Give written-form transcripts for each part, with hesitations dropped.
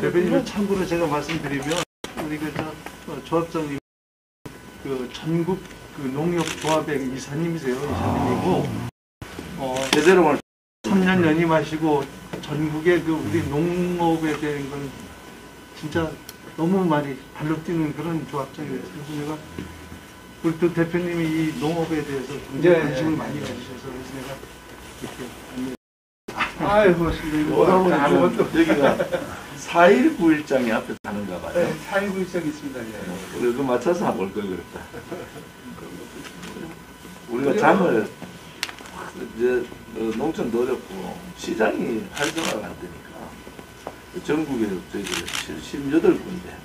대표님 참고로 제가 말씀드리면 우리 조합장님 전국 농협조합의 이사님이세요. 이사님이고 제대로 3년 연임하시고 전국의 우리 농업에 대한 건 진짜 너무 많이 발로 뛰는 그런 조합장이에요. 그래서 제가 우리 또 대표님이 이 농업에 대해서 굉장히 관심을 많이 가지셔서 그래서 내가 이렇게 아이고, 아무것도 여기가 4.19일장이 앞에 가는가 봐요. 네, 4.19일장이 있습니다. 예. 우리 그 맞춰서 한번 올 걸 그랬다. 우리가 장을 이제 농촌도 어렵고 시장이 활성화가 안 되니까 전국에 저희들이 78군데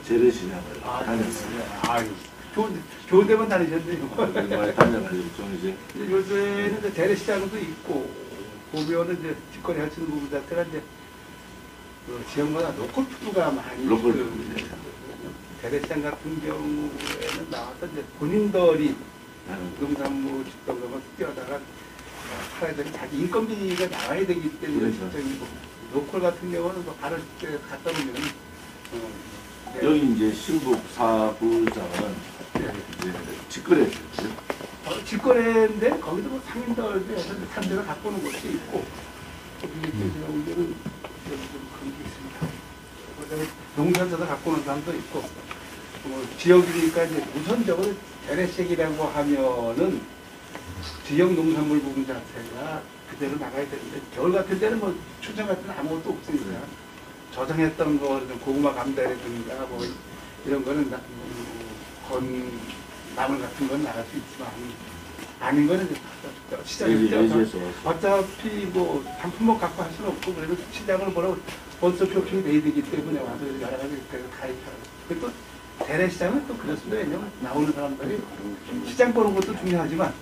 재래시장을 다녔어요. 좋은 데만 다니셨네요. 많이 다녀가지고 좀 이제 요새는 재래시장도 있고 보면은 이제 직거래 하시는 부분 자체가 이제 지역마다 로컬 푸드가 많이 재래시장 같은 경우에는 나와서 이제 본인들이 농산물 직접적으로 뛰어다가 팔아야 되는 자기 인건비가 나와야 되기 때문에 실적이고 로컬 같은 경우는 뭐 바로 갖다 놓으면 여기 이제 신북 사부장은 이제 직거래 직거래인데 거기도 뭐 상인들에서 산대가 갖고 오는 것이 있고 이게 제가 보기에는 좀 그런 게 있습니다. 농산자도 갖고 오는 사람도 있고 지역이니까 이제 우선적으로 재래식이라고 하면은 지역 농산물 부분 자체가 그대로 나가야 되는데 겨울 같은 때는 뭐 추정 같은 아무것도 없으니까 저장했던 거 고구마 감자라든가 뭐 이런 거는 나물 같은 건 나갈 수 있지만 아닌 거는 시장에서 어차피 뭐 단품목 갖고 할 수는 없고 그래도 시장을 뭐라고 본서 표출이 돼야 되기 때문에 와서 여러 가지 가입하고 그리고 또 재래시장은 또 그렇습니다. 왜냐면 나오는 사람들이 시장 보는 것도 중요하지만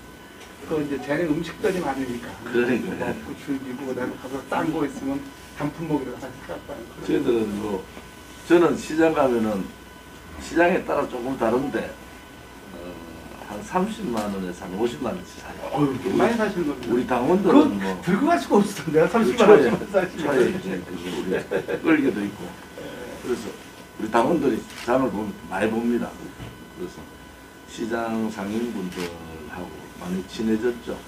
그 이제 재래 음식들이 많으니까 그러니까 먹고 즐기고 그다음에 가서 딴 거 있으면 단품목이라도 하나 사갖고 하는 거. 저희들은 뭐 저는 시장 가면은 시장에 따라 조금 다른데 한 30만 원에서 한 50만 원씩 사요. 많이 사시는 겁니다. 우리 당원들은 뭐 들고 갈 수가 없어. 내가 30만 원씩 사시는 차에 이제 우리 끌기도 있고 그래서 우리 당원들이 장을 보면 많이 봅니다. 그래서 시장 상인분들하고 많이 친해졌죠.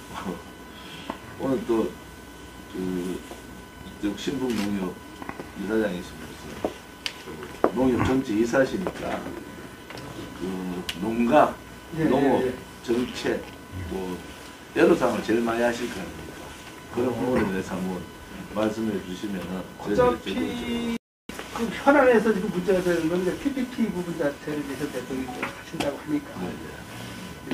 오늘 또 신북 농협 이사장이시면서 농협 전체 이사시니까 농가, 농업, 정책, 뭐 애로사항을 제일 많이 하실 거 아닙니까? 그런 부분에 대해서 한번 말씀해 주시면은 어차피 그 현안에서 지금 문제가 되는 건 이제 PPP 부분 자체를 위해서 대통령이 하신다고 하니까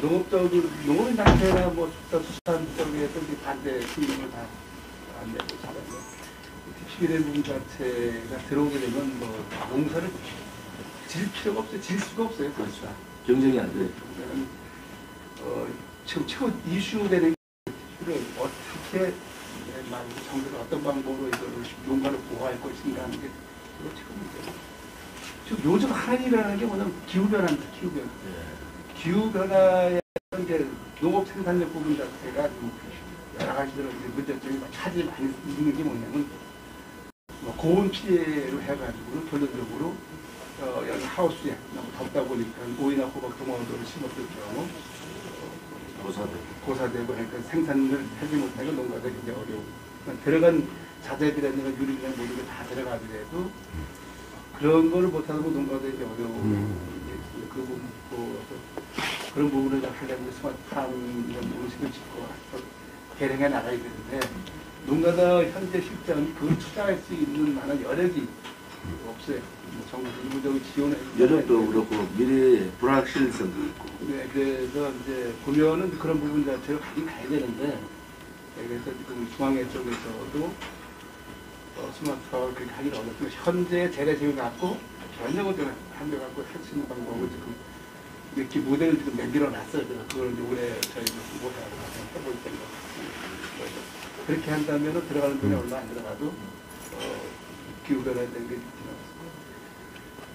농업적으로 농업 단체나 뭐 수산 쪽에서 반대 신경을 다 안 내고 잘하죠. PPP 부분 자체가 들어오게 되면 뭐 농사를 질 필요가 없어요. 질 수가 없어요. 그렇죠. 경쟁이 안 돼요. 지금 최고 이슈되는 게 어떻게 정부가 어떤 방법으로 이걸 농가를 보호할 것인가 하는 게 지금 문제예요. 지금 요즘 하는 일이라는 게 뭐냐면 기후변화입니다. 기후변화. 기후변화에 이제 농업 생산력 부분 자체가 여러 가지로 문제점이 차질 많이 있는 게 뭐냐면 고온 피해로 해가지고는 결론적으로 여기 하우스에 너무 덥다 보니까 오이나 호박 토마토를 심었을 경우 고사되고 하니까 생산을 하지 못하고 농가가 굉장히 어려워. 들어간 자재비라든가 유리비나 모든 게 다 들어가더라도 그런 거를 못하다 보면 농가가 이제 어려워. 그 부분 그런 부분을 하려면 스마트팜 이런 음식을 짓고 개량해 나가야 되는데 농가가 현재 실정이 그걸 투자할 수 있는 만한 여력이 없어요. 정부 일부적으로 지원해. 여력도 그렇고 미래의 불확실성도 있고. 네, 그래서 이제 보면은 그런 부분 자체를 가긴 가야 되는데, 그래서 지금 중앙회 쪽에서도 스마트팜을 그렇게 하기는 어렵고 현재 재래식을 갖고 전형을 좀 한대 갖고 할 수 있는 방법을 지금 이렇게 모델을 지금 만들어 놨어요. 그래서 그걸 이제 올해 저희가 모델하고 해볼 텐데 그렇게 한다면은 들어가는 돈이 얼마 안 들어가도 기후변화에 대한 게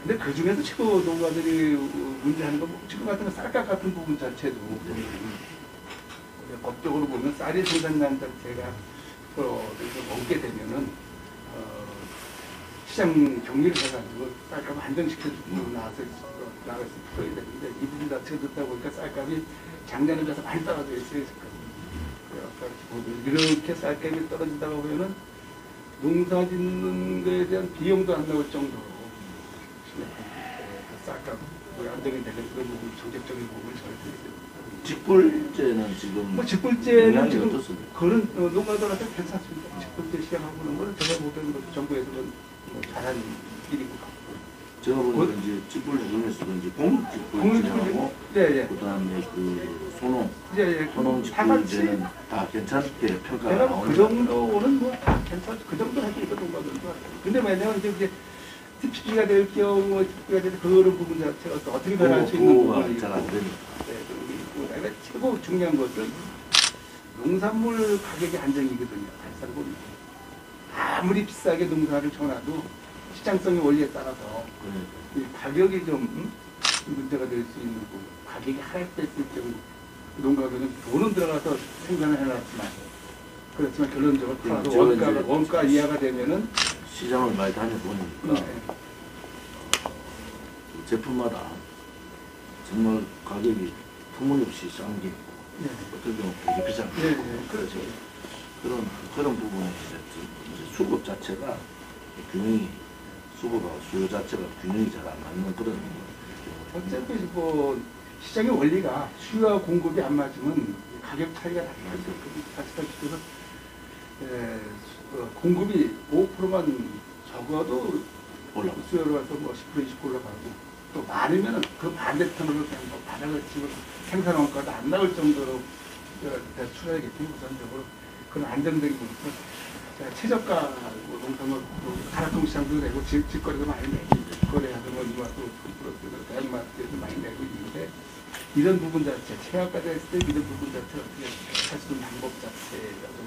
근데 그 중에서 최고 농가들이 문제하는 건 지금 같은 거 쌀값 같은 부분 자체도 법적으로 보면 쌀의 생산량 자체가 넘게 되면은 시장 경기를 해가지고 쌀값을 안정시켜주고 나가서 풀어야 되는데 이 부분 자체가 듣다 보니까 쌀값이 작년에 비해서 많이 떨어져 있어요. 이렇게 쌀값이 떨어진다고 보면은 농사 짓는 거에 대한 비용도 안 나올 정도로 쌀값 안정이 되는 그런 부분, 정책적인 부분을 저희들이 직불제는 지금 뭐 직불제는 영향이 지금 어떻습니까? 그런 농가들한테 괜찮습니다. 직불제 시행하고 있는 거는 제가 보기에는 뭐 정부에서는 뭐 잘한 일인 것 같고. 제가 보니까 이제 직불제 중에서도 이제 공직불제하고 예. 그다음에 그 소농 예. 소농 다 같이 직불제는 다 괜찮게 평가가 내가 나오는 그 정도는 뭐 다 괜찮죠. 그 정도 할수 있어 농가들도. 근데 왜냐면 이제 TPP가 될 경우, TPP가 될 그런 부분 자체가 또 어떻게 변할 수 있는 부분이 잘안 되니까. 내가 최고 중요한 것은 농산물 가격의 안정이거든요. 달성은 아무리 비싸게 농사를 쳐놔도 시장성의 원리에 따라서 이 가격이 좀 문제가 될 수 있는 부분, 가격이 하락됐을 경우 농가들은 돈은 들어가서 생산을 해놨지만 그렇지만 결론적으로 팔아도 원가 이하가 되면은 시장을 많이 다녀보니까 제품마다 정말 가격이 터무니없이 싼 게 있고 어떤 경우 되게 비싼 게 있고 그렇죠. 그런 부분에 이제 수급 자체가 균형이 수급하고 수요 자체가 균형이 잘 안 맞는 그런 어차피 뭐 시장의 원리가 수요와 공급이 안 맞으면 가격 차이가 나죠. 아시다시피 공급이 5%만 적어도 올라가고 수요로 와서 뭐 10% 20% 올라가고 또 많으면은 그 반대편으로 그냥 뭐 바닥을 치고 생산 원가도 안 나올 정도로 대출하겠지 우선적으로 그런 안정적인 부분. 최저가 농산물 가락동 시장도 내고 직거래도 많이 내고 거래하는 뭐 이마트 대형마트에도 많이 내고 있는데 이런 부분 자체 최하까지 했을 때 이런 부분 자체 어떻게 할 수 있는 방법 자체가 좀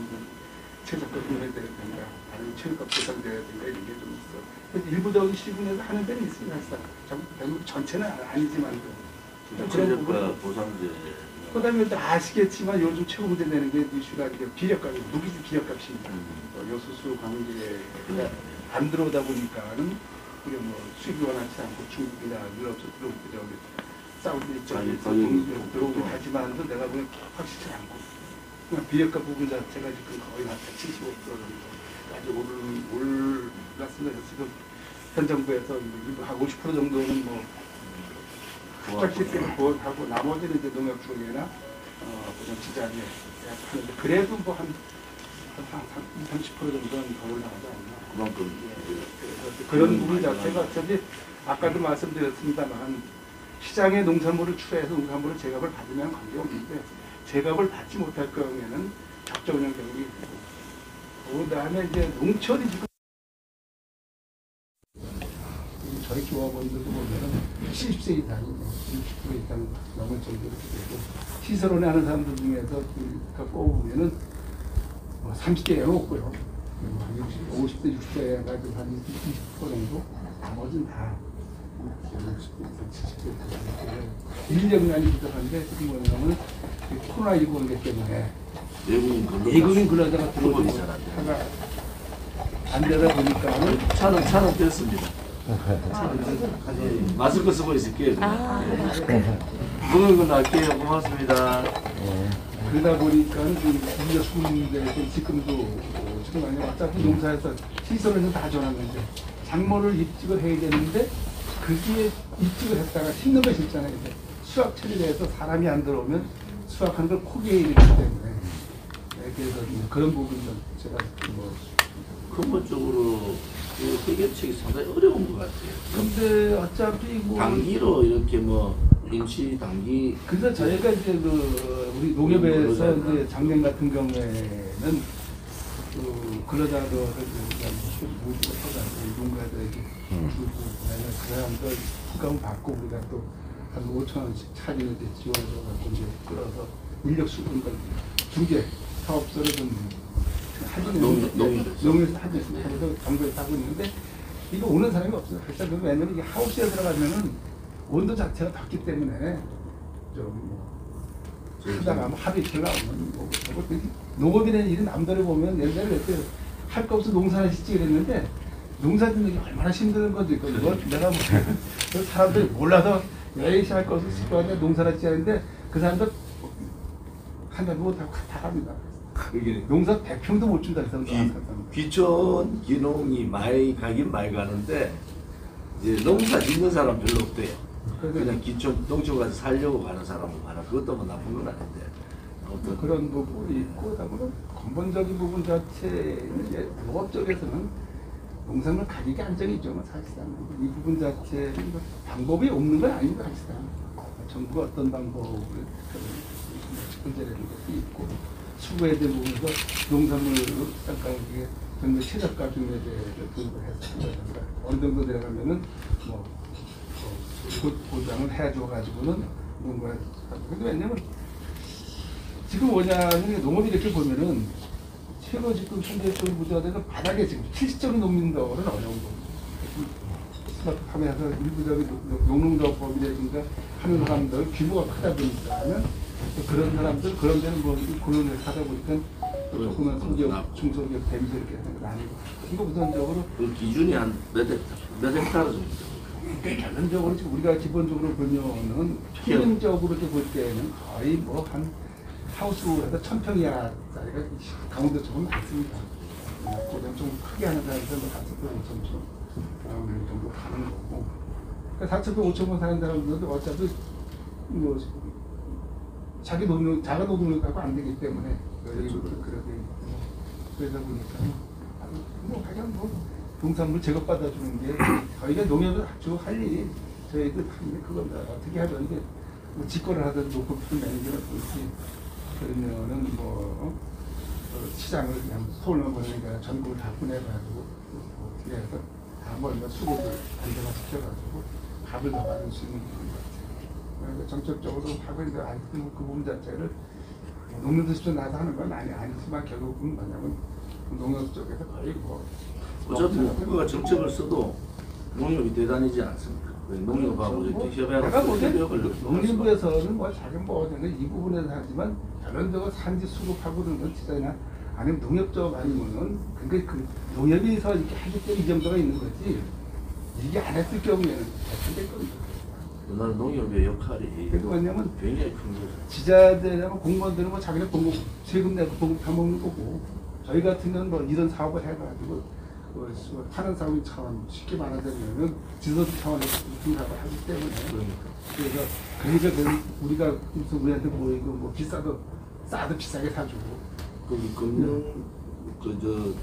최저가 구매돼야 된다 아니면 최저가 보상돼야 된다 이런 게 좀 있어. 그래서 일부적인 시군에서 하는 데는 있습니다. 대부분 전체는 아니지만 최저가 보상제 그다음에 또 아시겠지만 요즘 최고 문제 되는 게 이슈가 이제 비료값, 무기질 비료값입니다. 요소수 관계가 안 들어오다 보니까는 우리 뭐 수입이 원하지 않고 중국이나 유럽 쪽으로 저기 사우디 쪽에서 들어오긴 하지만도 내가 보기엔 확실치 않고 그냥 비료값 부분 자체가 지금 거의 한 175% 정도까지 올랐습니다. 지금 현 정부에서 한 50% 정도는 뭐 시스템을 보호하고 나머지는 이제 농약 중에나 지자체 하는데 그래도 뭐 한 30% 정도는 더 올라가지 않나. 그만큼 그런 부분 자체가 어차피 아까도 말씀드렸습니다만 시장에 농산물을 출하해서 농산물을 제값을 받으면 관계없는데 제값을 받지 못할 경우에는 적자 운영 경우가 있고 그다음에 이제 농철이 지금 저희 조합원들도 보면은 70세 이상이 60% 이상 넘을 정도로 되고 시설원에 하는 사람들 중에서 뽑으면은 뭐 30대에 없고요. 50대, 60대에 가지고 한 20% 정도 나머지는 다 60대 이상, 70대 이상 인력난이 부족한데 지금 뭐냐면 코로나19 관계 때문에 외국인 근로자가 들어오고 차가 안 되다 보니까는 차는 됐습니다. 마스크 쓰고 있을게요. 그건 할게요. 고맙습니다. 그러다 보니까 우리가 수군인데 지금도 지금 아니면 어차피 농사에서 시설에서 다 전화하는데 작물을 입직을 해야 되는데 그게 입직을 했다가 심는 것이 있잖아요. 이제 수확 처리해서 사람이 안 들어오면 수확하는 걸 포기해야 되기 때문에 그래서 그런 부분도 제가 뭐 근본적으로 해결책이 상당히 어려운 것 같아요. 근데 어차피 뭐 단기로 이렇게 뭐 임시 단기. 그래서 저희가 이제 그 우리 농협에서 이제 작년 같은 경우에는 그 근로자들 모두가 터다 농가들에게 주고 그 사람들 후감 받고 우리가 또 한 5,000원씩 차리는 데 지원해서 갖고 이제 끌어서 인력 수급을 2개 사업소를 좀 하기는 농협에서 하고 있습니다. 그래서 정부에서 하고 있는데 이거 오는 사람이 없어요. 그래서 왜냐면 이게 하우스에 들어가면은 온도 자체가 덥기 때문에 좀 하다가 뭐 하루 이틀 나오면 뭐 농업이라는 일이 남들을 보면 옛날에 할 거 없어 농사를 짓지 그랬는데 농사 짓는 게 얼마나 힘든 건지 그거 내가 뭐 그 사람들이 몰라서 열심히 할 것을 싶어 하는데 농사를 지었는데 그 사람들 한 달 보고 다 갑니다. 이게 농사 100평도 못 준다 그 사람들. 귀촌 귀농이 많이 가긴 많이 가는데 이제 농사 짓는 사람 별로 없대요. 그냥 귀촌 농촌 가서 살려고 가는 사람은 많아. 그것도 뭐 나쁜 건 아닌데 아무튼 그런 부분이 있고 다음으로 근본적인 부분 자체는 이제 농업 쪽에서는 농산물 가격이 안정이죠. 뭐 사실상 이 부분 자체는 뭐 방법이 없는 건 아닙니다. 사실상 정부가 어떤 방법을 문제라는 것도 있고 수고에 대한 부분에서 농산물 시장 가격에 정말 최저가 중에 도입을 해서 어느 정도 내려가면은 뭐 보장을 해줘가지고는 뭔가 근데 왜냐면 지금 뭐냐면 농업이 이렇게 보면은 최고 지금 현대적으로 부자들은 바닥에 지금 70점이 넘는 거는 어려운 거죠. 스마트팜에서 일부적인 농농조합법이라든가 하는 사람들 규모가 크다 보니까는 그런 사람들 그런 데는 뭐 고용을 하다 보니까 조그만 소기업, 중소기업, 대기업 이렇게 나뉘고 이거 우선적으로 그 기준이 한 몇 헥타르 정도. 결론적으로 지금 우리가 기본적으로 보면은 평균적으로 볼 때는 거의 뭐 한 하우스에서 1000평이야짜리가 강원도 쪽은 많습니다. 그냥 좀 크게 하는 사람들 뭐 4,000평, 5,000평 정도 가는 거고. 그러니까 4,000평, 5,000평 사는 사람들도 어차피 뭐 자기 노동, 자가 노동을 갖고 안 되기 때문에 그렇죠. 그러다 보니까 뭐 가장 뭐 농산물 제거받아주는 게 저희가 농협을 아주 할 일이 저희들 하는데 그겁니다. 어떻게 하든 이게 뭐 직거래를 하든 놓고 무슨 매니저를 볼지 그러면은 뭐 시장을 그냥 서울만 보내니까 전국을 다 보내가지고 어떻게 해서 다 먼저 수급을 안정화시켜가지고 밥을 더 받을 수 있는 그런 것 같아요. 그러니까 정책적으로 하고 있는데 아직도 그 부분 자체를 농민들 직접 나서 하는 건 아니지만 결국은 뭐냐면 농협 쪽에서 거의 뭐 어차피 국가가 정책을 써도 농협이 대단하지 않습니까? 농협하고 내가 보기엔 협약을 농림부에서는 뭐 작은 뭐 이 부분에서 하지만 결론적으로 산지 수급하고 그런 건 진짜나 아니면 농협 쪽 아니면은 근데 그 농협에서 이렇게 하기 때문에 이 정도가 있는 거지 이게 안 했을 경우에는 대단될 겁니다. 나는 농협의 역할이 왜냐면 굉장히 큰 거죠. 지자들하고 공무원들은 뭐 자기네 공급 세금 내고 공급 다 먹는 거고 저희 같은 경우는 뭐 이런 사업을 해가지고 하는 사람이 참 쉽게 말하자면 지도자 차원에서 생각을 하기 때문에 그러니까 우리가 무슨 우리한테 뭐 이거 뭐 비싸도 싸도 비싸게 사주고 거기 금융 그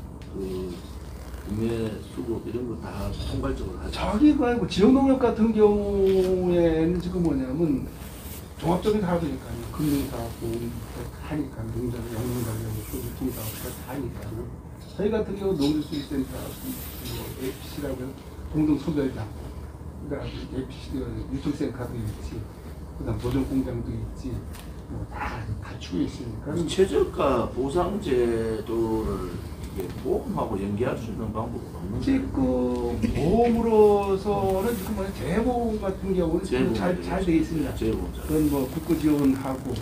구매 수급 이런 거 다 통괄적으로 하죠. 저기가 뭐 지역농협 같은 경우에는 지금 뭐냐면 종합적인 사업이니까요. 금융사업, 하니까 농장, 영농장하고 소주통사업 다 하니까요. 저희 같은 경우 농수수입센터, 뭐 APC라고 해서 공동 소별장, 그러니까 APC 유통센터도 있지, 그다음 보존공장도 있지, 뭐 다 갖추고 있으니까. 최저가 보상 제도를 이게 보험하고 연계할 수 있는 방법은 없는 지금 보험으로서는 지금 뭐 재보험 같은 경우는 지금 잘 돼 있습니다. 재보험. 그건 뭐 국고 지원하고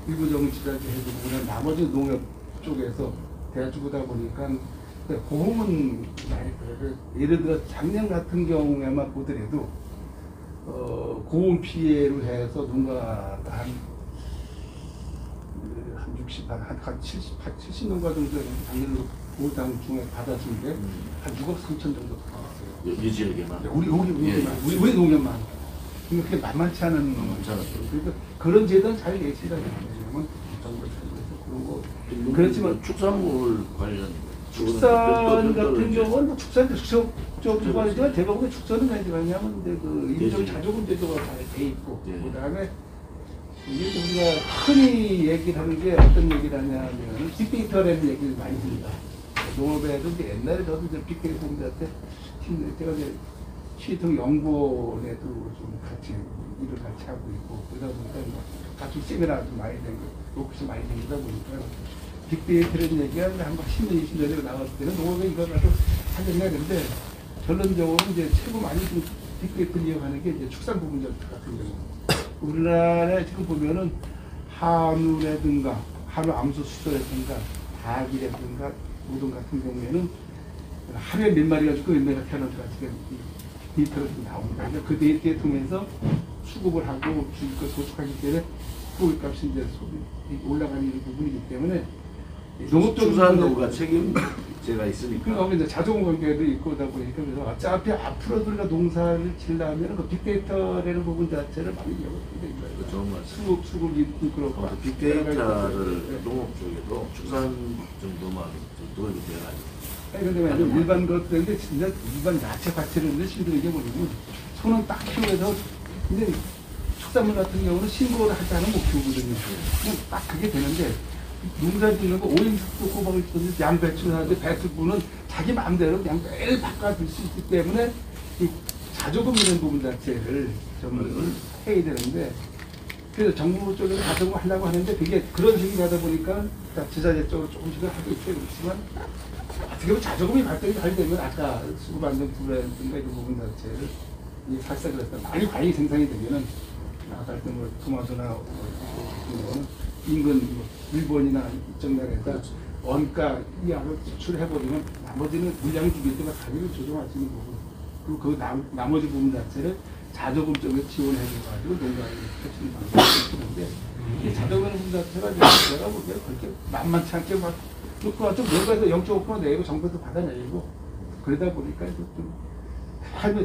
일부적인 지자체 해주고 그냥 나머지 농협 쪽에서 대주고다 보니까 보험은 많이 그래요. 예를 들어 작년 같은 경우에만 보더라도 고온 피해로 해서 농가가 한 60, 한 70 농가 정도 작년으로 보상 중에 받아준 게 한 6억 3천 정도 받았어요. 이 지역에만. 우리 농협만. 그러니까 그게 만만치 않은 그러니까 그런 제도는 잘 예시가 되면 정부 차원에서 그런 거. 그렇지만 축산물 관련 축산 같은 경우는 축산 쪽도 아니지만 대부분 축산은 아니지만 왜냐하면 그 인적 자조금 제도가 잘 돼 있고 그다음에 이게 우리가 흔히 얘기를 하는 게 어떤 얘기를 하냐면 빅데이터라는 얘기를 많이 합니다. 농업에도 이제 옛날에 저도 이제 빅데이터 공부할 때 제가 이제 시통 연구원에도 좀 같이 일을 같이 하고 있고 그러다 보니까 뭐 같이 세미나 좀 많이 된 거, 녹취 많이 되다 보니까 빅데이터라는 얘기가 한 10년, 20년 전에 나왔을 때는 농업에 이거 가지고 하겠냐 했는데 결론적으로 이제 최고 많이 좀 빅데이터를 이용하는 게 이제 축산 부분 같은 경우. 우리나라에 지금 보면은 한우라든가 한우 암수 수소라든가 닭이라든가 모든 같은 경우에는 하루에 몇 마리 가지고 몇 마리가 태어나서 지금 데이터가 지금 나옵니다. 그러니까 그 데이터를 통해서 수급을 하고 주식 것 도축하기 때문에 소비값이 이제 올라가는 이런 부분이기 때문에 농업적인 축산농가 책임제가 있으니까. 그러니까 이제 자동 관계도 있고 그러다 보니까 그래서 어차피 앞으로도 우리가 농사를 지려면 그 빅데이터라는 부분 자체를 많이 이용하게 되는 거예요. 좋은 말씀. 수급이 그렇고 빅데이터를 농업 쪽에도 축산 정도만 도입이 돼가지고. 아니 근데 만약 일반 것들인데 진짜 일반 야채 가치를 실들이 게 뭐냐면 손은 딱 키워서 근데 축산물 같은 경우는 신고를 하지 않으면 못 키우거든요. 그냥 딱 그게 되는데 농사 짓는 거 오행숙도 호박을 짓는데 양배추를 하는데 배추분은 자기 마음대로 그냥 매일 바꿔줄 수 있기 때문에 이 자조금 이런 부분 자체를 좀 해야 되는데 그래서 정부 쪽에서 자조금 하려고 하는데 그게 그런 식이 가다 보니까 지자체 쪽으로 조금씩은 하고 있죠. 그렇지만 어떻게 보면 자조금이 발전이 잘 되면 아까 수급안정부라든가 이런 부분 자체를 사실상 그랬다. 많이 과일 생산이 되면은 아까 했던 뭐 토마토나 이런 거는 인근 일본이나 이쪽 나라에다 원가 이하로 수출해버리면 나머지는 물량을 줄일 때마다 가격을 조정할 수 있는 부분 그리고 그 나머지 부분 자체를 자조금 쪽에 지원해줘가지고 농가에 펼치는 방법이 있는데 이 자조금 부분 자체가 내가 보기에 그렇게 만만치 않게 막 그거 좀 농가에서 0.5% 내고 정부에서 받아내고 그러다 보니까 좀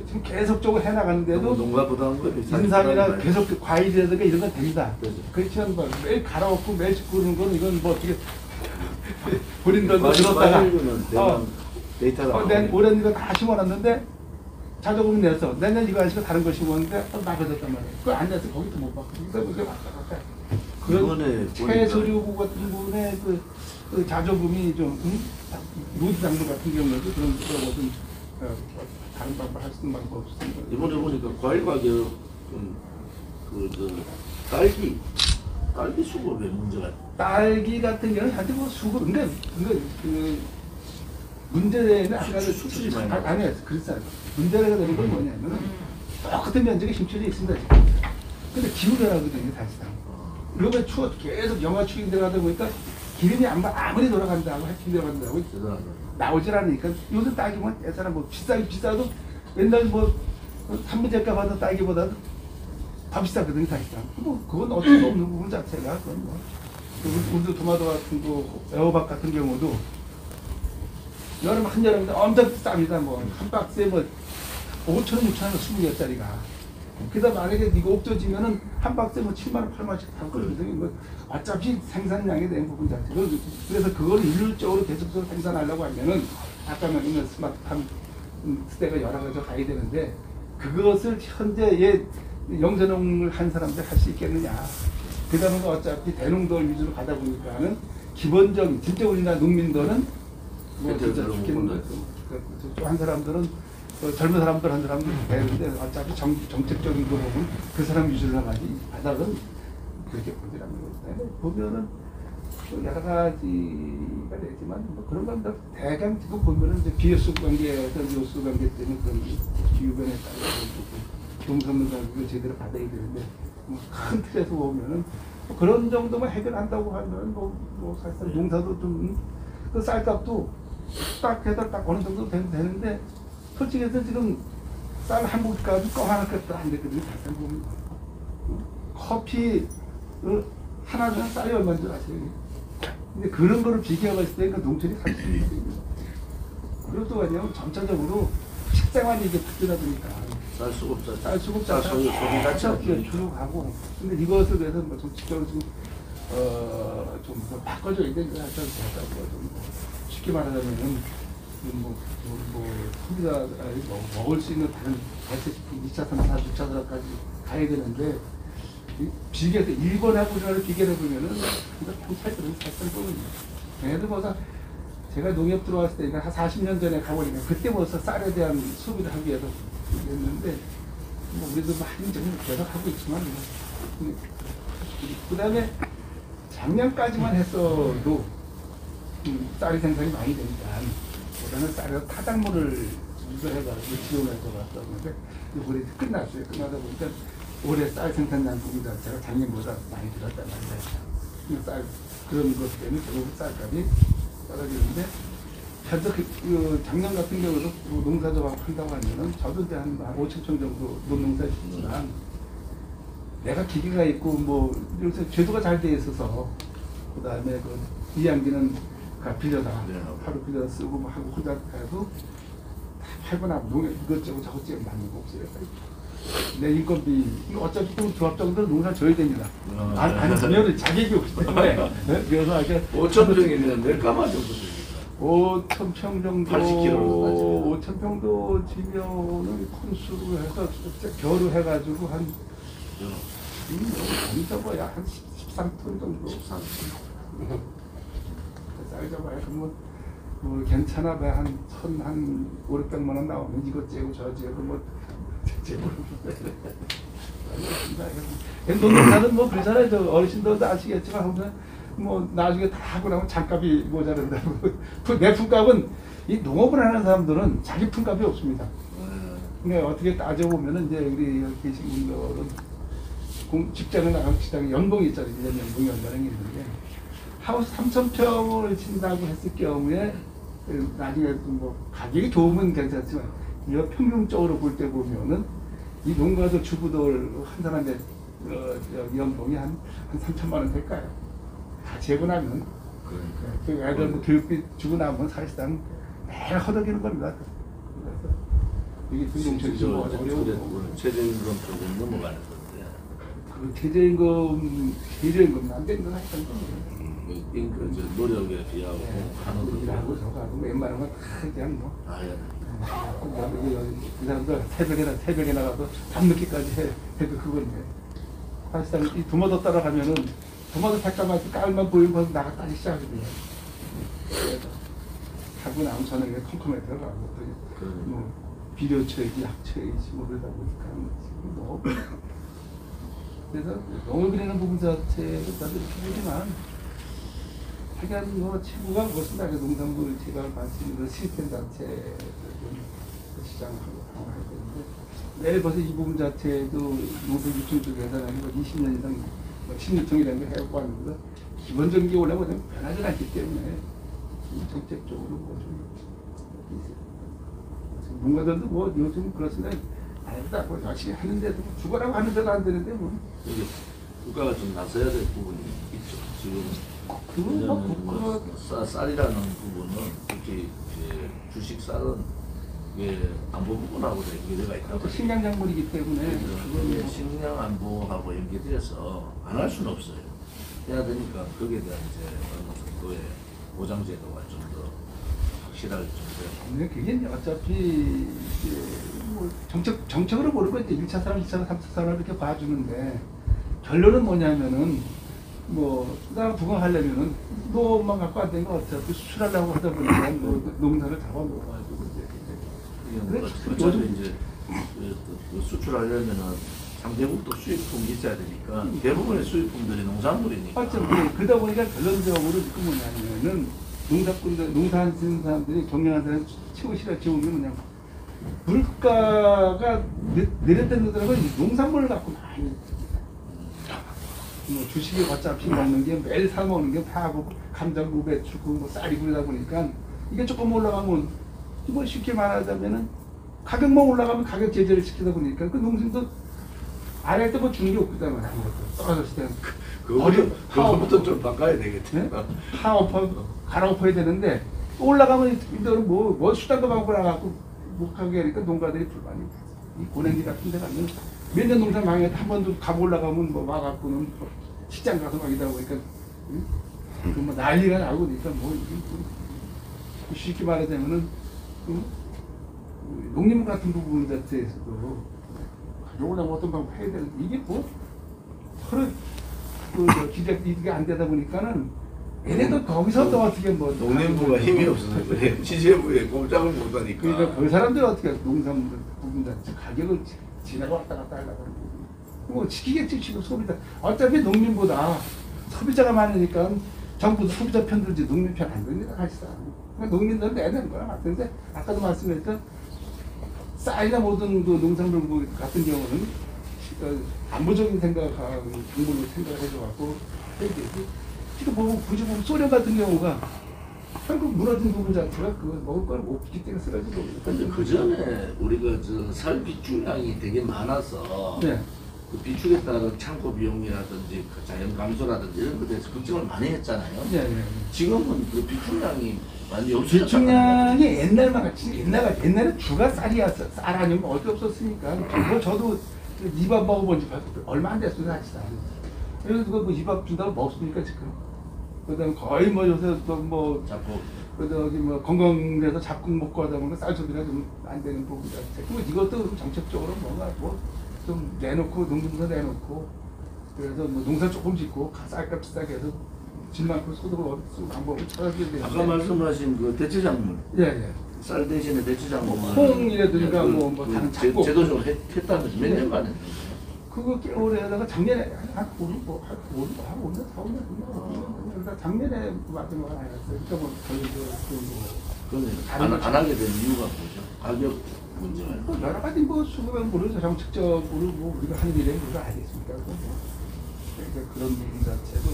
지금 계속적으로 해나가는데도 농가 부담금이 인삼이나 계속 과일이라든가 이런 건 됩니다. 그렇죠. 그렇지만 뭐 매일 갈아엎고 매일 짚고는 건 이건 뭐 어떻게 본인 돈도 들었다가 데이터가 올해 이거 다 심어놨는데 자조금 내서 내년 이거 안 심고 다른 거 심었는데 또 나가졌단 말이에요. 그걸 안 내서 거기도 못 받고 그게 왔다 갔다 그런 채소류 같은 부분에 그 자조금이 좀 노지 장로 같은 경우에도 그런 것은 다른 방법 할 수 있는 방법 없습니다. 이번에 보니까 과일 가격은 딸기 수급에 문제가. 딸기 같은 경우는 현재 뭐 수급 근데 그 문제는 아까 수출이 많이 나와요. 아니에요. 그렇지 않아요. 문제가 되는 건 뭐냐면 똑같은 면적에 심취해 있습니다. 지금. 근데 기후 변화거든요, 사실상. 이번에 추워 계속 영하 추위 들어가다 보니까 기름이 아무리 돌아간다고 햇빛 들어간다고 나오질 않으니까 요새 딸기만 예전에 뭐 비싸도 옛날 뭐 3분제가 받은 딸기보다도 더 비싸거든요, 사실상. 뭐 그건 어쩔 수 없는 부분 자체가 그건 뭐. 우리도 토마토 같은 거, 애호박 같은 경우도 여름 한여름인데 엄청 쌉니다. 뭐 한 박스에 뭐 5,000원, 6,000원 20개짜리가. 그다 만약에 이거 없어지면은 한 박스에 뭐 7만 원, 8만 원씩 하거든요. 뭐 어차피 생산량에 대한 부분 자체. 그래서 그걸 일률적으로 계속해서 생산하려고 하면은 아까 말했던 스마트팜 시대가 여러 가지 가야 되는데 그것을 현재 영세농을 한 사람들 할 수 있겠느냐. 그다음에 어차피 대농도 위주로 가다 보니까는 기본적인 진짜 우리나라 농민들은 뭐 진짜 죽겠는 거죠. 한 사람들은 젊은 사람들 한 사람들 되는데 어차피 정책적인 거 보면 그 사람 위주로 나가지 바닥은 그렇게 보지라는 거예요. 보면은 여러 가지가 되지만 뭐 그런 건 대강 지금 보면은 이제 비효수 관계에서 요수 관계 때문에 그런 기후변에 따라서 농산물 가격을 제대로 받아야 되는데 큰 틀에서 보면은 뭐 그런 정도만 해결한다고 하면 뭐 사실상 농사도 좀 그 쌀값도 딱 해서 딱 어느 정도 되는데 솔직히 해서 지금 쌀 한 봉지까지 하나 값도 안 되거든요. 사실 보면 커피 하나는 쌀이 얼마인 줄 아세요? 근데 그런 거를 비교해봤을 때 그 농촌이 살 수 있는 거예요. 그리고 또 뭐냐면 점차적으로 식생활이 이게 바뀌다 보니까 쌀 수급 자체가 줄어가고 근데 이것을 위해서 뭐 정책적으로 지금 좀 바꿔줘야 되는 것 같아요. 쉽게 말하자면은 우리가 먹을 수 있는 다른 대체식품 2차, 3차, 6차까지 가야 되는데 비교해서 일본하고 우리나라를 비교해 보면은 평차이들은 살짝 보면 얘네들 뭐다 제가 농협 들어왔을 때 한 40년 전에 가보니까 그때 벌써 쌀에 대한 소비를 하기 위해서 했는데 뭐 우리도 많이 좀 계속 하고 있지만 그 다음에 작년까지만 했어도 쌀 생산이 많이 되니까 그다음에 쌀에서 타작물을 유도해가지고 지원해서 왔었는데 올해 끝났어요. 끝나다 보니까 올해 쌀 생산량 부분 자체가 작년보다 많이 들었단 말이에요. 쌀 그런 것 때문에 결국 쌀값이 떨어지는데 그래서 작년 같은 경우도 농사조합 한다고 하면은 저도 이제 한 5천 평 정도 농사 짓지만 내가 기계가 있고 뭐 요새 제도가 잘 돼 있어서 그 다음에 그 이양기는 빌려다 하루 빌려 쓰고 뭐 하고 혼자 해도 다 팔고 나면 농에 이것저것 저것저것 맞는 거 없어요. 내 인건비 이거 어차피 또 조합장들 농사 져야 됩니다. 안 지면은 자격이 없기 때문에 네? 그래서 이렇게 5천 평이면 몇 가마 정도 됩니까? 5천 평 정도 80kg 5천 평도 지면은 콘수로 해서 진짜 겨루 해가지고 한 잡아야 한 13톤 정도 13톤 쌀 잡아야 그러면 뭐 괜찮아 봐 한 500~600만 원 나오면 이것 째고 저 째고 뭐 째고 농사는 뭐 그러잖아요. 저 어르신들도 아시겠지만 항상 뭐 나중에 다 하고 나면 장값이 모자란다고. 내 품값은 이 농업을 하는 사람들은 자기 품값이 없습니다. 그러니까 어떻게 따져보면은 이제 우리 여기 계신 분들은 직장에 나가면 직장에 연봉이 있잖아요. 1년 연봉이 얼마나 있는데 하우스 3,000평을 친다고 했을 경우에 나중에 뭐 가격이 좋으면 괜찮지만 이 평균적으로 볼 때 보면은 이 농가도 주부들 한 사람의 연봉이 한 3천만 원 될까요? 다 재고 나면 그 애들 뭐 교육비 주고 나면 사실상 매일 허덕이는 겁니다. 그래서 이게 등록철이 좀 어려워. 최저임금 쪽은 넘어가는 건데. 그 최저임금 안 되는 건 하여튼 그 노력에 비하고 하는 거. 일하고 저거 하고 웬만한 건 다 그냥 뭐. 이 사람들 새벽에 나가서 밤늦게까지 해도 그건데. 사실상 이 두마도 따라가면은 두마도 색깔만 깔만 보이고 나갔다니 시작이거든요. 하고 나면 저녁에 컴컴에 들어가고 뭐 비료 쳐야지 약 쳐야지 뭐 그러다 보니까 너무 그래서 농업이라는 부분 자체를 다들 이렇게 보지만 하여간 뭐 최고가 무엇이다. 농산물 제가 관심 있는 시스템 자체 시장하고 해야 되는데 내일 벌써 이 부분 자체도 농촌 유통 쪽에서 한 20년 이상 16통이라는 걸 해오고 왔는데 기본적인 게 원래 뭐냐면 변하지 않기 때문에 정책적으로 뭐좀 농가들도 뭐 요즘 그렇습니다. 아니다 뭐 열심히 하는데도 죽어라고 하는데도 안 되는데 뭐 여기 국가가 좀 나서야 될 부분이 있죠. 지금 왜냐하면 쌀이라는 부분은 특히 주식 쌀은 안보 부분하고 연계가 있다고. 식량 작물이기 때문에 그게 식량 안보하고 연계돼서 안 할 수는 없어요. 해야 되니까 거기에 대한 이제 어느 정도의 보장 제도가 좀 더 확실할 정도의. 그게 어차피 뭐 정책으로 모르고 이제 1차 산업, 2차 산업, 3차 산업 이렇게 봐주는데 결론은 뭐냐면은 뭐 나라 부강하려면은 농업만 갖고 안 되는 거 어차피 수출하려고 하다 보니까 뭐 농사를 잡아먹어가지고 어차피 이제 수출하려면은 상대국도 수입품이 있어야 되니까 대부분의 수입품들이 농산물이니까. 맞죠. 그러다 보니까 결론적으로 그 뭐냐면은 농사하는 사람들이 경영하는 사람이 최고 싫어지는 게 뭐냐면 물가가 내렸다는 거는 농산물을 갖고 많이 뭐 주식이 어차피 먹는 게 매일 사 먹는 게 다 하고 감자고 배추고 뭐 쌀이 그러다 보니까 이게 조금 올라가면 뭐 쉽게 말하자면은 가격만 올라가면 가격 제재를 시키다 보니까 그 농심도 아래 때뭐 주는 게 없잖아요. 떨어졌을 때는 그거부터 좀 바꿔야 되겠지. 네? 갈아엎어야 되는데 올라가면 이들은 뭐 수단도 갖고 나가고 못 가게 하니까 농가들이 불만이 이 고랭지 같은 데 가면 몇 년 농사 망해도 한 번도 값 올라가면 뭐 와갖고는 시장 가서 막 이러다 보니까 뭐 난리가 나고 그러니까 뭐 쉽게 말하자면은 농림 같은 부분 자체에서도 가져오려면 어떤 방법 해야 되는데 이게 뭐 서로 기대 이게 안 되다 보니까는 얘네도 거기서 또 어떻게 뭐 농림부가 힘이 없어서 그래. 지재부에 꼼짝을 못하니까. 그러니까 그 사람들이 어떻게 농산물 부분 자체 가격을 지나가 왔다 갔다 하려고 뭐 지키겠지 지금 소비자 어차피 농민보다 소비자가 많으니까 정부도 소비자 편 들지 농민 편 안 됩니다 사실상. 그러니까 농민들은 내야 되는 거랑 같은데 아까도 말씀했던 쌀이나 모든 그 농산물 같은 경우는 안보적인 생각하고 정보를 생각해줘갖고 해야 되지. 지금 보면 굳이 보면 소련 같은 경우가 결국 무너진 부분 자체가 그 먹을 걸 못 주기 때문에 쓰러진 거거든요. 근데 그 전에 우리가 저 살 비축량이 되게 많아서 네. 그 비축에 따른 창고 비용이라든지 그 자연 감소라든지 이런 것에 대해서 걱정을 많이 했잖아요. 네, 네. 지금은 그 비축량이 많이 없어졌다. 비축량이 옛날만 같이 옛날에 주가 쌀이었어. 쌀 아니면 어디 없었으니까. 뭐 저도 이밥 먹어본 지 얼마 안 됐어요, 사실상. 그래서 그거 뭐 이밥 준다고 먹습니까 지금? 그다음 거의 뭐 요새 또뭐 자꾸 저기 뭐 건강해서 잡곡 먹고 하다 보니까 쌀 소비가 좀 안 되는 부분 자체. 그리고 이것도 좀 정책적으로 뭔가 뭐 좀 내놓고 농림사 내놓고 그래서 뭐 농사 조금 짓고 쌀값 비싸게 해서 질 많고 소득을 얻을 방법을 찾아야 되는데. 아까 말씀하신 그 대체작물 예, 예. 쌀 대신에 대체작물 뭐 콩이라든가 뭐 다른 작곡 제도적으로 했다면서 몇 년간 했는 거예요? 그거 꽤 오래 하다가 작년에 한 5년, 4년 그러니까 작년에 마지막에 안 했어요. 그러니까 뭐 거의 그러면 안 하게 된 이유가 뭐죠? 가격 문제가요? 뭐 여러 가지 뭐 수급을 정책적으로 뭐 우리가 하는 일에 우리가 알겠습니까? 그러니까 그런 부분 자체도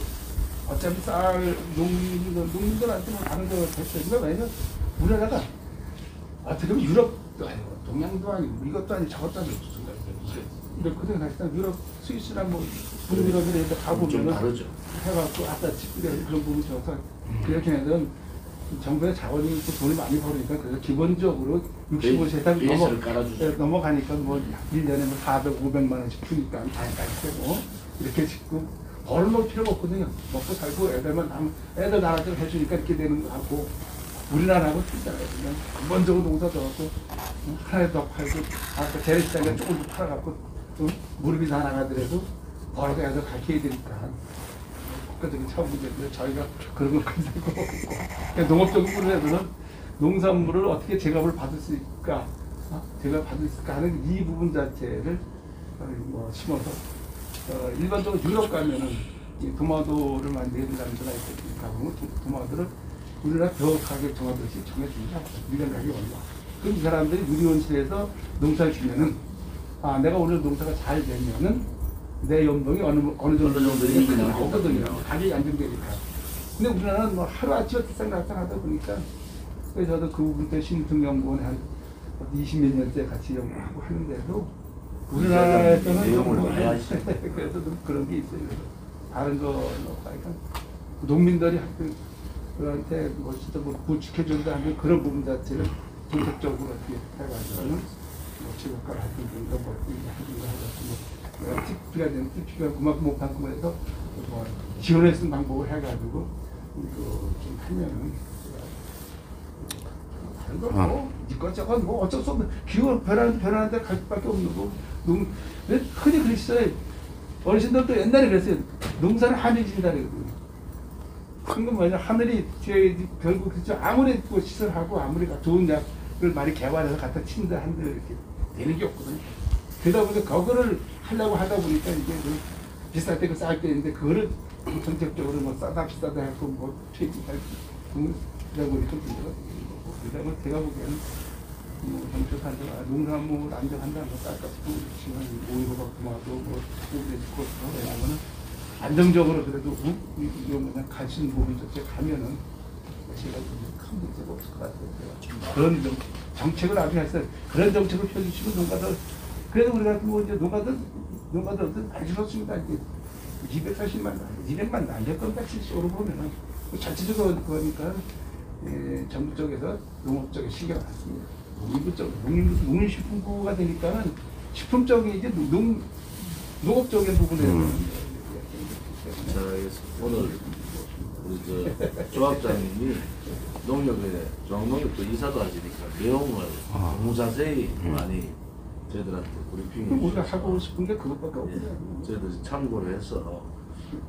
어차피 쌀 농민들한테 뭐 다른 거 됐으니까 왜냐면 우리나라가 어떻게 보면 유럽도 아니고 동양도 아니고 이것도 아니고 저것도 아니고 그렇거든. 사실상 유럽, 스위스나 뭐 북유럽이나 이런 데 좀 가보면은 다르죠. 해갖고 아까 그런 부분이 있어서 그렇게 해서 정부의 자원이 있고 돈을 많이 벌으니까 그래서 기본적으로 65세 넘어가니까 뭐 1년에 뭐 400, 500만 원씩 주니까 다행까지 되고 이렇게 짓고 벌을 필요가 없거든요. 먹고 살고 애들 나라대로 해주니까 이렇게 되는 거 같고 우리나라하고 틀리잖아요. 그냥 기본적으로 농사 져갖고 하나에 더 팔고 아까 재래시장에 조금 더 팔아갖고 좀 무릎이 다 나가더라도 벌어서 애들 가르쳐야 되니까 국가적인 차원 문제인데 저희가 그런 걸 가지고 없고 농업적인 부분에서는 농산물을 어떻게 제값을 받을 수 있을까 제가 받을 수 있을까 하는 이 부분 자체를 뭐 심어서 일반적으로 유럽 가면은 이 토마토를 많이 내는다는 데가 있으니까 그러면 토마토를 우리나라 벼 가격 정하듯이 정해줍니다. 밀량 가격이 얼마. 그럼 이 사람들이 유리온실에서 농사를 지면은 내가 오늘 농사가 잘 되면은 내 연봉이 어느 정도 이익이 없거든요. 가격이 안정되니까. 근데 우리나라는 뭐 하루아침에 들썩날썩하다 보니까 그래서 저도 그 부분 때 심층연구원 한 20몇 년째 같이 연구하고 하는데도 우리나라에서는 내용을 많이 하시죠. 그래서 좀 그런 게 있어요. 다른 거 그러니까 농민들이 그한테 뭐 진짜 뭐 지켜준다 하는 그런 부분 자체를 정책적으로 어떻게 해가지고는 뭐 지역가를 하든가 뭐 하든가 해가지고 TP가 되는 TP가 그만큼 못한다고 해서 뭐 지원할 수 있는 방법을 해가지고 이거 좀 하면은 다른 거뭐 이것저것 뭐 어쩔 수 없는 기후 변하는 데 갈 수밖에 없는 거 왜 흔히 그랬어요. 어르신들도 옛날에 그랬어요. 농사는 하늘이 진다 그러거든요. 그건 뭐냐 하늘이 뒤에 결국 그렇죠. 아무리 뭐 시설하고 아무리 좋은 약을 많이 개발해서 갖다 친다 한들 이렇게 되는 게 없거든요. 그러다 보니까 그거를 하려고 하다 보니까 이게 그 비쌀 때 그 쌀 때 있는데 그거를 정책적으로 뭐 싸다 비싸다 하고 뭐 퇴직할 그러다 보니까 문제가 되는 거고 그다음에 제가 보기에는 정책한다 농산물 안정한다 뭐 쌀값도 지금 오이호박 토마토 뭐 고기 그러면은 안정적으로 그래도 그냥 갈 수 있는 부분 자체 가면은 제가 큰 문제가 없을 것 같아요. 그런 정책을 아주 했어요. 그런 정책을 펴주시고 농가들 그래도 우리가 뭐 이제 농가들 많이 줄었습니다. 이제 240만, 200만 남길 겁니다. 실적으로 보면은 자체적으로 그러니까 정부 쪽에서 농업 쪽에 신경 안 씁니다. 농림부 쪽, 농림식품부가 되니까는 식품적인 이제 농업적인 부분에서는. 자, 오늘 우리 저 조합장님이 농협에 중앙농협도 이사도 하시니까 내용을 너무 자세히 많이 저희들한테 브리핑해 우리가 주셔서 하고 싶은 게 그것밖에 없어요. 저희들이 참고를 해서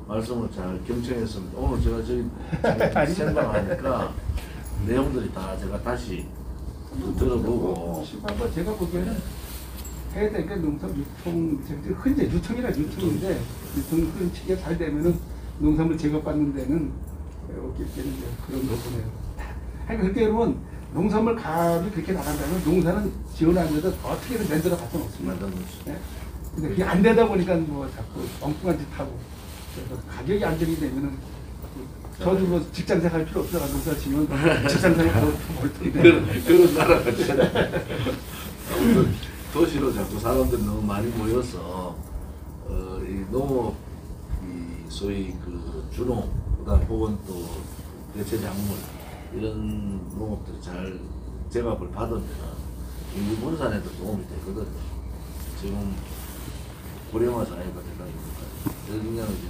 말씀을 잘 경청했습니다. 오늘 제가 저기 생방하니까 내용들이 다 제가 다시 들어보고 제가 보기에는 해야 될 게 농산 유통, 현재 유통인데 유통 큰 체계 잘 되면은 농산물 제거받는 데는 없겠는데 그런 부분이에요. 그렇게 되면 농산물 가격이 그렇게 나간다면 농사는 지원하면서 어떻게든 만들어 갖다 놓습니다. 네? 근데 그게 안 되다 보니까 뭐 자꾸 엉뚱한 짓 하고 그래서 가격이 안정이 되면은 저도 뭐 직장 생활 필요 없어가 농사 지면 직장 생활 하고 올 텐데. 그런 나라가 있잖아요. 아무튼 도시로 자꾸 사람들이 너무 많이 모여서 이 농업 이 소위 그 주농 그다음 혹은 또 대체 작물 이런 농업들이 잘 제값을 받으면 인구 분산에도 도움이 되거든요. 지금 고령화 사회가 되다 보니까 그래서 그냥 이제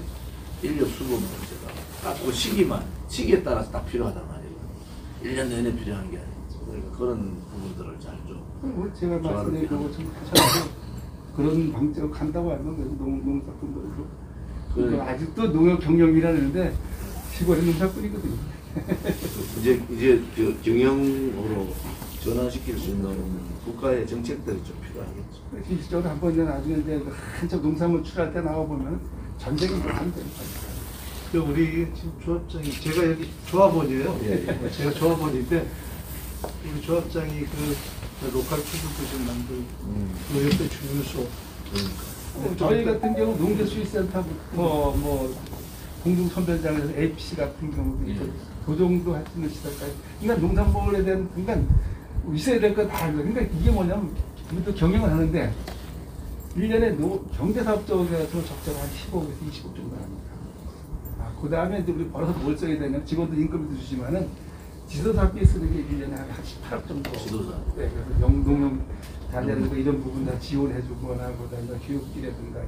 인력 수급 문제가 딱 그 시기에 따라서 딱 필요하단 말이에요. 1년 내내 필요한 게 아니죠. 그러니까 그런 부분들을 잘 좀. 제가 말씀드린 것처럼 하셔서 그런 방식으로 간다고 하면 농사꾼들도 그러니까. 아직도 농업 경영이라는데 시골에 농사꾼이거든요. 이제 그 경영으로 전환시킬 수 있는 국가의 정책들이 좀 필요하겠죠. 실질적으로 한번 나중에 이제 한참 농산물 출할 때 나와 보면 전쟁이 안 돼요. 그 우리 지금 조합장이 제가 여기 조합원이에요. 예, 예. 제가 조합원인데 우리 조합장이 그 로컬 푸드도 좀 만들고 그 옆에 주유소. 저희 같은 경우 농계수의센터부터 뭐 공중선별장에서 APC 같은 경우도 그 정도 할 수 있는 시설까지. 그러니까 농산물에 대한 그러니까 있어야 될 거 다 알고. 그러니까 이게 뭐냐면 우리도 경영을 하는데 1년에 경제사업적으로 적자가 한 15에서 20억 정도 합니다. 그 다음에 이제 우리 벌어서 뭘 써야 되냐면 직원들 임금도 주시면은 지도사비 쓰는 게 1년에 한 18억 정도. 지도사. 네, 그래서 농협 자재라든가 이런 부분 다 지원해주거나 그다음에 교육비라든가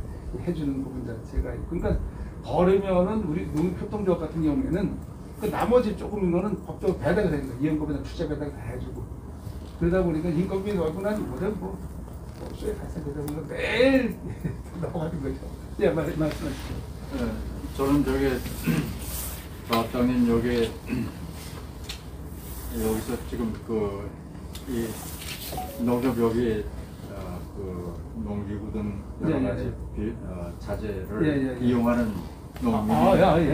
해주는 부분 자체가 있고. 그러니까 벌으면은 우리 농협협동조합 같은 경우에는 그 나머지 조금 이거는 법적으로 배당이 되는 거예요. 이연금이나 투자 배당 다 해주고. 그러다 보니까 인건비 넣고 난 이거는 뭐 수에 발생되다 보니까 매일 넘어가는 거죠. 예, 말씀하시죠. 네, 저는 저기 조합장님 여기서 지금 이 농협 여기 그 농기구든 여러 가지 자재를 이용하는 농민이 예.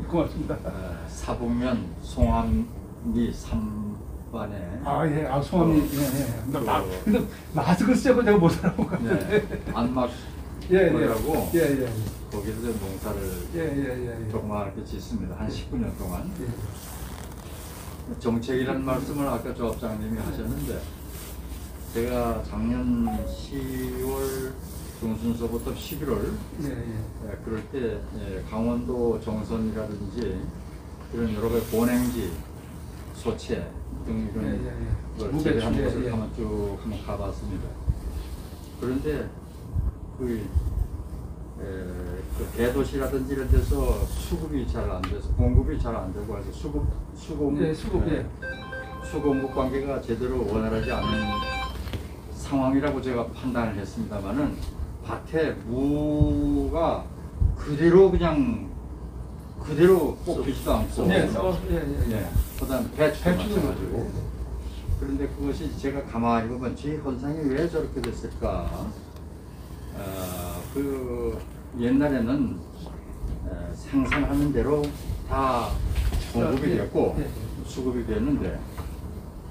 고맙습니다. 사북면 송암리 3반에 송암리 근데 마스크 쓰자고 내가 못 알아본 것 같은데. 안막이라고 예. 거기서 농사를 조그맣게 짓습니다. 한 19년 동안. 정책이라는 말씀을 아까 조합장님이 하셨는데 제가 작년 10월 중순서부터 11월 그럴 때 강원도 정선이라든지 이런 여러 가지 본행지, 소채 등 이런 걸 재배한 곳을 한번 쭉 한번 가봤습니다. 그런데 그 대도시라든지 이런 데서 수급이 잘 안 돼서 공급이 잘 안 되고 해서 수공급 관계가 제대로 원활하지 않은 상황이라고 제가 판단을 했습니다만은 밭에 무가 그대로 뽑히지도 않고 그다음 배추도 마찬가지고. 그런데 그것이 제가 가만히 보면 제 현상이 왜 저렇게 됐을까? 옛날에는 생산하는 대로 다 공급이 됐고 수급이 됐는데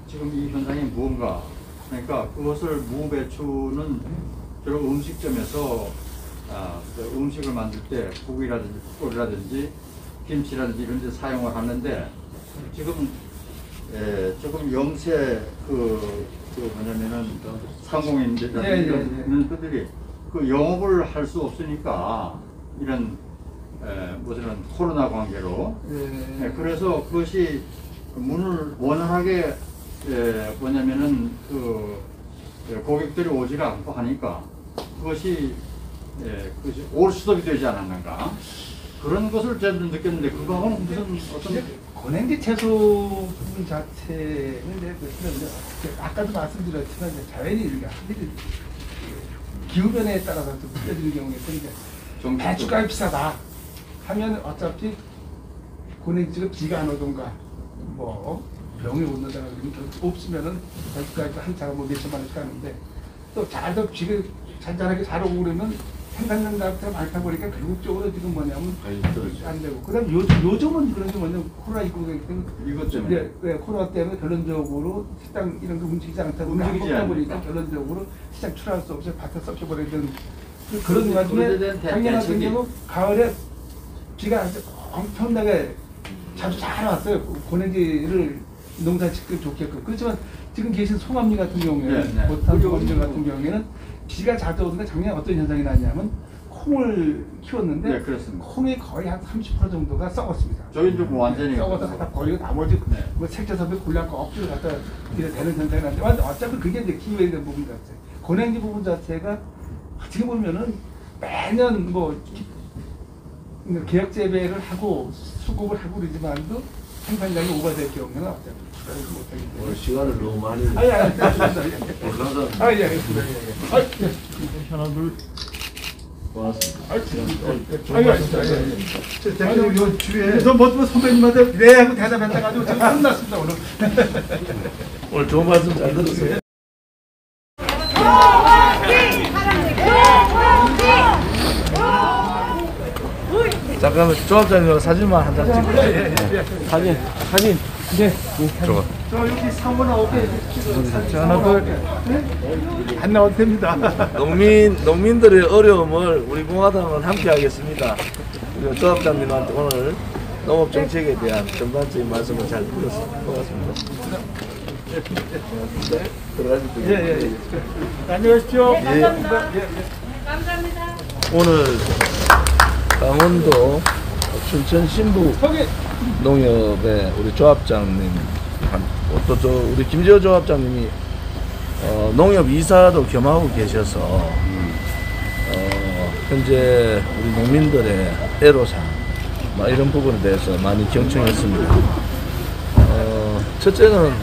지금 이 현상이 무언가, 그러니까 그것을 무배추는 주로 음식점에서 음식을 만들 때 국이라든지 꿀이라든지 김치라든지 이런 데 사용을 하는데 지금 조금 영세 뭐냐면은 상공인들이라든지 이런 분들이 그 영업을 할 수 없으니까 이런 무슨 코로나 관계로 그래서 그것이 문을 원활하게 뭐냐면은 고객들이 오지가 않고 하니까 그것이 올스톱이 되지 않았는가 그런 것을 저는 느꼈는데 그거는 무슨 어떤 고냉지 채소 부분 자체는 아까도 말씀드렸지만 자연히 이렇게 기후변화에 따라서 좀 느껴지는 경우가 있는데 배추가 비싸다 하면 어차피 고냉지가 비가 안 오던가 뭐 병이 온다거나 없으면은 배추가 한 차가 뭐 몇천만 원씩 하는데 또 잘도 비가 잔잔하게 잘 오고 그러면 생산량 자체가 많다 보니까 결국적으로 지금 뭐냐면 안 되고 그다음 요즘은 그런 게 뭐냐면 코로나19 이것 때문에 코로나 때문에 결론적으로 시장 이런 거 움직이지 않다 보니까 결론적으로 시장 출하할 수 없이 밭에 썩혀버리는 그런 와중에 작년 같은 경우 가을에 비가 아주 엄청나게 자주 잘 왔어요. 고랭지를 농사 짓기 좋게끔. 그렇지만 지금 계신 송암리 같은 경우에는 네. 못한 송암리 같은 경우에는 비가 자주 오는데 작년에 어떤 현상이 났냐면 콩을 키웠는데 네, 그렇습니다. 콩이 거의 한 30% 정도가 썩었습니다. 저희 좀 완전히 썩어서 갖다 버리고 나머지 네. 뭐 색조섭에 골라서 억지로 갖다 이렇게 되는 현상이 났는데 완전 어차피 그게 이제 기회에 대한 부분 자체. 고랭지 부분 자체가 어떻게 보면은 매년 뭐 계약 재배를 하고 수급을 하고 그러지만도 생산량이 오버될 경우는 어차피 못하기 오늘 때문에. 시간을 너무 많이 아니 알겠습니다. 그러다 아 예 알겠습니다. 예, 예. 아, 예. 하나 둘. 고맙습니다. 대표님 요 주위에 뭐 선배님한테 네 하고 대답했다가지고 지금 끝났습니다 오늘. 오늘 좋은 말씀 잘 들었어요. 잠깐만 조합장님하고 사진만 한 장 찍을게요. 사진. 네. 좋아. 저 여기 사모 나오게. 하나 둘. 안 나와도 됩니다. 농민들의 어려움을 우리 공화당은 함께 하겠습니다. 그리고 조합장님한테 오늘 농업 정책에 대한 전반적인 말씀을 잘 들었습니다. 고맙습니다. 네, 들어가십시오. 예. 안녕하십시오. 감사합니다. 감사합니다. 오늘 강원도 춘천 신부 농협의 우리 조합장님, 또 우리 김재호 조합장님이 농협 이사도 겸하고 계셔서 현재 우리 농민들의 애로사항 이런 부분에 대해서 많이 경청했습니다. 첫째는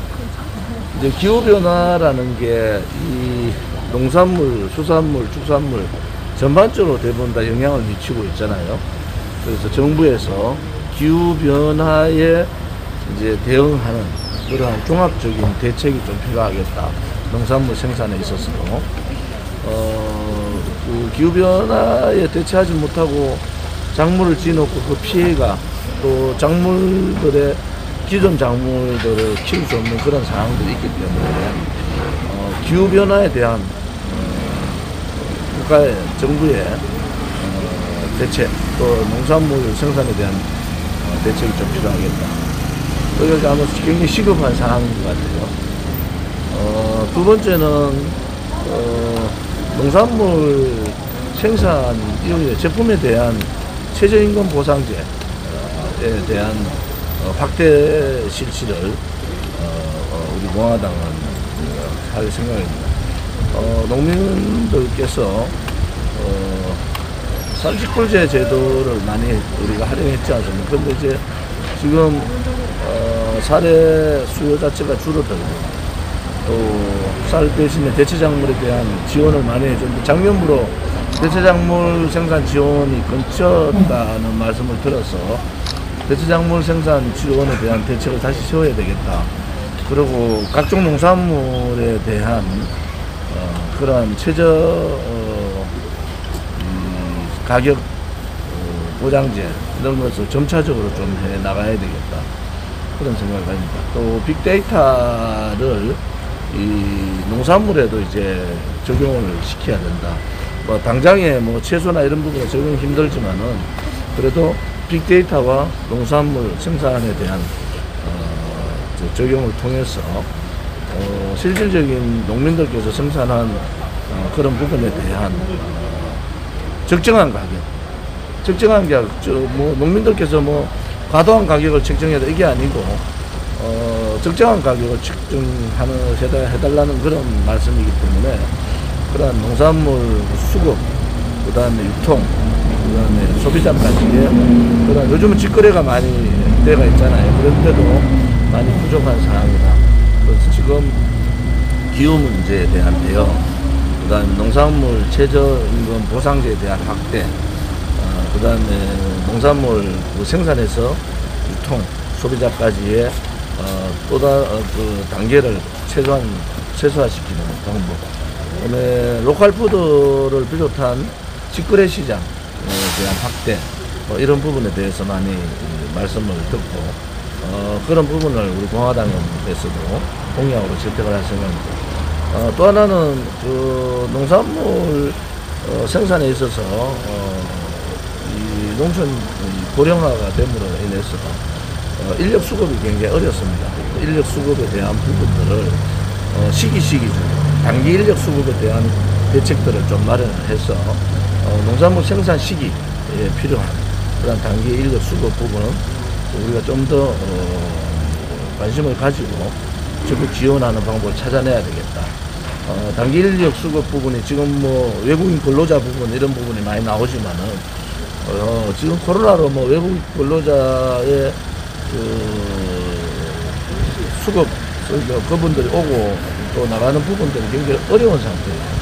이제 기후 변화라는 게 이 농산물, 수산물, 축산물 전반적으로 대부분 다 영향을 미치고 있잖아요. 그래서 정부에서 기후 변화에 이제 대응하는 그러한 종합적인 대책이 좀 필요하겠다. 농산물 생산에 있어서도 그 기후 변화에 대처하지 못하고 작물을 지어놓고 그 피해가 또 작물들의 기존 작물들을 키울 수 없는 그런 상황들이 있기 때문에 기후 변화에 대한 국가의 정부의 대책 또 농산물 생산에 대한 대책이 좀 필요하겠다. 그래서 아마 굉장히 시급한 상황인 것 같아요. 두 번째는 농산물 생산 이후에 제품에 대한 최저임금 보상제에 대한 확대 실시를 우리 공화당은 할 생각입니다. 농민들께서 산식불제 제도를 많이 우리가 활용했지 않습니까? 근데 이제 지금 쌀의 수요 자체가 줄어들고 또 쌀 대신에 대체작물에 대한 지원을 많이 해줬는데 작년부로 대체작물 생산 지원이 끊겼다는 말씀을 들어서 대체작물 생산 지원에 대한 대책을 다시 세워야 되겠다. 그리고 각종 농산물에 대한 그러한 최저 가격 보장제 이런 것을 점차적으로 좀 해 나가야 되겠다. 그런 생각을 합니다. 또 빅데이터를 이 농산물에도 이제 적용을 시켜야 된다. 뭐 당장에 뭐 채소나 이런 부분에 적용이 힘들지만은 그래도 빅데이터와 농산물 생산에 대한 적용을 통해서 실질적인 농민들께서 생산한 그런 부분에 대한 적정한 가격, 뭐 농민들께서 뭐 과도한 가격을 책정해야 돼 이게 아니고 적정한 가격을 해달라는 그런 말씀이기 때문에 그러한 농산물 수급, 그 다음에 유통, 그 다음에 소비자까지의 그런 요즘은 직거래가 많이 되어 있잖아요. 그런데도 많이 부족한 상황이다. 그래서 지금 기후 문제에 대한 대응, 그 다음에 농산물 최저임금 보상제에 대한 확대, 그 다음에 농산물 생산에서 유통, 소비자까지의 그 단계를 최소화시키는 방법. 그다음에 로컬푸드를 비롯한 직거래 시장에 대한 확대, 이런 부분에 대해서 많이 말씀을 듣고 그런 부분을 우리 공화당에서도 공약으로 채택을 할 생각입니다. 또 하나는 그 농산물 생산에 있어서 이 농촌 고령화가 됨으로 인해서 인력 수급이 굉장히 어렵습니다. 인력 수급에 대한 부분들을 시기적으로 단기 인력 수급에 대한 대책들을 좀 마련을 해서 농산물 생산 시기에 필요한 그런 단기 인력 수급 부분은 우리가 좀 더 관심을 가지고 적극 지원하는 방법을 찾아내야 되겠다. 단기 인력 수급 부분이 지금 뭐 외국인 근로자 부분 이런 부분이 많이 나오지만은 지금 코로나로 뭐 외국인 근로자의 수급 그분들이 오고 또 나가는 부분들이 굉장히 어려운 상태예요.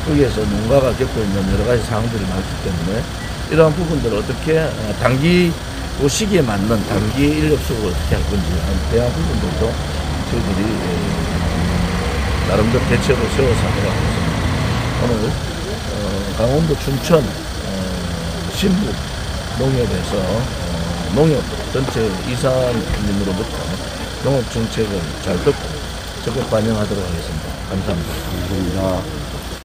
거기에서 농가가 겪고 있는 여러 가지 상황들이 많기 때문에 이러한 부분들을 어떻게 단기 그 시기에 맞는 단기 인력 수급을 어떻게 할 건지 대한 부분들도 저희들이 나름대로 대책을 세워서 하도록 하겠습니다. 오늘 강원도 춘천 신부 농협에서 농협 전체 이사님으로부터 농업 정책을 잘 듣고 적극 반영하도록 하겠습니다. 감사합니다.